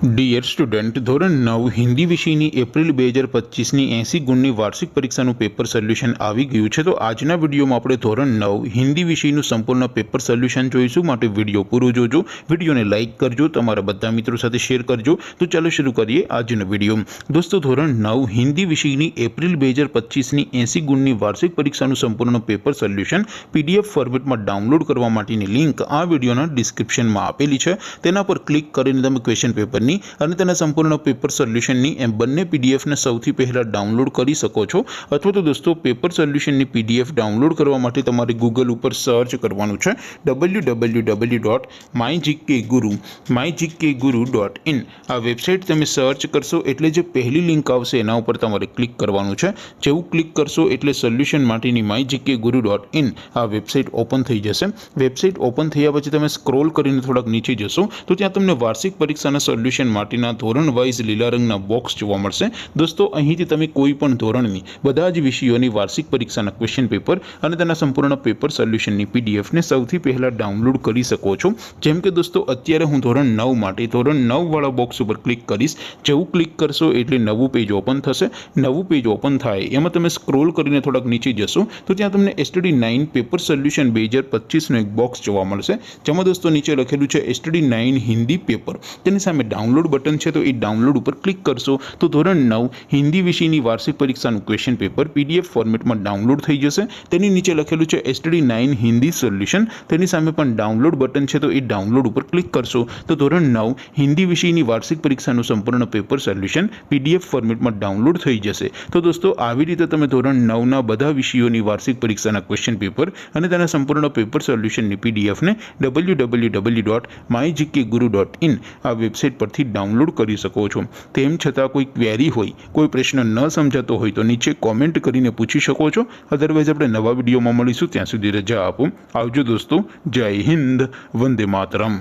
Dear student, ધોરણ 9 હિન્દી વિષયની April 2025ની 80 ગુણની વાર્ષિક પરીક્ષાનું પેપર સોલ્યુશન આવી ગયું છે। તો આજના વિડીયોમાં આપણે ધોરણ 9 હિન્દી વિષયનું સંપૂર્ણ પેપર સોલ્યુશન જોઈશું। માટે વિડીયો પૂરો જોજો, વિડીયોને લાઇક કરજો, તમારા બધા મિત્રો સાથે શેર કરજો। તો ચાલો શરૂ કરીએ આજનો વિડીયો। દોસ્તો, ધોરણ 9 હિન્દી વિષયની એપ્રિલ 2025ની 80 ગુણની વાર્ષિક પરીક્ષાનું સંપૂર્ણ પેપર સોલ્યુશન PDF ફોર્મેટમાં ડાઉનલોડ કરવા માટેની લિંક આ વિડીયોના ડિસ્ક્રિપ્શનમાં આપેલી છે। તેના પર ક્લિક કરીને તમે ક્વેશ્ચન પેપરની અને તેના સંપૂર્ણ પેપર સોલ્યુશનની એમ બંને પીડીએફને સૌથી પહેલા ડાઉનલોડ કરી શકો છો। અથવા તો દોસ્તો, પેપર સોલ્યુશનની પીડીએફ ડાઉનલોડ કરવા માટે તમારે ગૂગલ ઉપર સર્ચ કરવાનું છે www.mygkguru.in। આ વેબસાઇટ તમે સર્ચ કરશો એટલે જે પહેલી લિંક આવશે એના ઉપર તમારે ક્લિક કરવાનું છે। જેવું ક્લિક કરશો એટલે સોલ્યુશન માટેની mygkguru.in આ વેબસાઇટ ઓપન થઈ જશે। વેબસાઇટ ઓપન થયા પછી તમે સ્ક્રોલ કરીને થોડાક નીચે જશો તો ત્યાં તમને વાર્ષિક પરીક્ષાના સોલ્યુશન માટેના ધોરણ વાઇઝ લીલા રંગના બોક્સ જોવા મળશે। દોસ્તો, અહીંથી તમે કોઈ પણ ધોરણની બધા જ વિષયોની વાર્ષિક પરીક્ષાના ક્વેશ્ચન પેપર અને તેના સંપૂર્ણ પેપર સોલ્યુશનની પીડીએફને સૌથી પહેલા ડાઉનલોડ કરી શકો છો। જેમ કે દોસ્તો, અત્યારે હું ધોરણ 9 માટે ધોરણ 9 વાળા બોક્સ ઉપર ક્લિક કરીશ। જેવું ક્લિક કરશો એટલે નવું પેજ ઓપન થશે। નવું પેજ ઓપન થાય એમાં તમે સ્ક્રોલ કરીને થોડાક નીચે જશો તો ત્યાં તમને STD 9 પેપર સોલ્યુશન 2025નું એક બોક્સ જોવા મળશે। જેમાં દોસ્તો નીચે લખેલું છે STD 9 હિન્દી પેપર। તેની સામે ડાઉનલોડ બટન છે, તો એ ડાઉનલોડ ઉપર ક્લિક કરશો તો ધોરણ 9 હિન્દી વિષયની વાર્ષિક પરીક્ષાનું ક્વેશ્ચન પેપર PDF ફોર્મેટમાં ડાઉનલોડ થઈ જશે। તેની નીચે લખેલું છે STD 9 હિન્દી સોલ્યુશન। તેની સામે પણ ડાઉનલોડ બટન છે, તો એ ડાઉનલોડ ઉપર ક્લિક કરશો તો ધોરણ 9 હિન્દી વિષયની વાર્ષિક પરીક્ષાનું સંપૂર્ણ પેપર સોલ્યુશન PDF ફોર્મેટમાં ડાઉનલોડ થઈ જશે। તો દોસ્તો, આવી રીતે તમે ધોરણ 9ના બધા વિષયોની વાર્ષિક પરીક્ષાના ક્વેશ્ચન પેપર અને તેના સંપૂર્ણ પેપર સોલ્યુશનની પીડીએફને www.mygkguru.in આ વેબસાઇટ પરથી ડાઉનલોડ કરી શકો છો। તેમ છતાં કોઈ ક્વેરી હોય, કોઈ પ્રશ્ન ન સમજાતો હોય તો નીચે કોમેન્ટ કરીને પૂછી શકો છો। અધરવાઇઝ આપણે નવા વિડીયોમાં મળીશું, ત્યાં સુધી રજા આપો। આવજો દોસ્તો, જય હિન્દ, વંદે માતરમ।